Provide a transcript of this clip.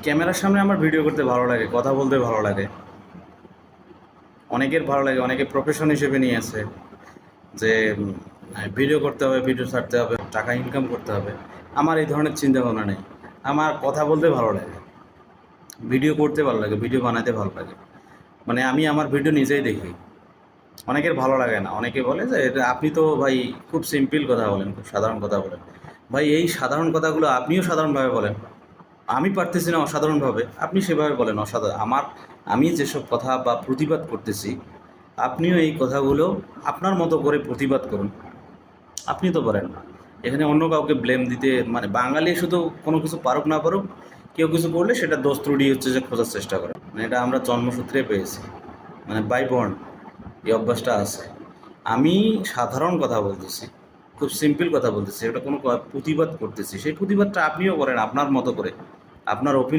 ক্যামেরার সামনে আমার ভিডিও করতে ভালো লাগে, কথা বলতে ভালো লাগে। অনেকের ভালো লাগে, অনেকে প্রফেশন হিসেবে নিয়ে আছে যে ভিডিও করতে হবে, ভিডিও ছাড়তে হবে, টাকা ইনকাম করতে হবে। আমার এই ধরনের চিন্তাভাবনা নেই। আমার কথা বলতে ভালো লাগে, ভিডিও করতে ভালো লাগে, ভিডিও বানাতে ভালো লাগে। মানে আমি আমার ভিডিও নিজেই দেখি। অনেকের ভালো লাগে না, অনেকে বলে যে এটা আপনি তো ভাই খুব সিম্পল কথা বলেন, খুব সাধারণ কথা বলেন। ভাই এই সাধারণ কথাগুলো আপনিও সাধারণভাবে বলেন, আমি পারতেছি না অসাধারণভাবে, আপনি সেভাবে বলেন অসাধারণ। আমি যেসব কথা বা প্রতিবাদ করতেছি, আপনিও এই কথাগুলো আপনার মতো করে প্রতিবাদ করুন। আপনি তো পারেন না, এখানে অন্য কাউকে ব্লেম দিতে মানে বাঙালি শুধু কোনো কিছু পারুক না পারুক, কেউ কিছু করলে সেটা দোষ ত্রুটি হচ্ছে যে খোঁজার চেষ্টা করে। মানে এটা আমরা জন্মসূত্রে পেয়েছি, মানে বাই বর্ন এই অভ্যাসটা আছে। আমি সাধারণ কথা বলতেছি, খুব সিম্পল কথা বলতেছি, এটা কোনো প্রতিবাদ করতেছি, সেই প্রতিবাদটা আপনিও করেন আপনার মতো করে, আপনার ওপিনিয়ন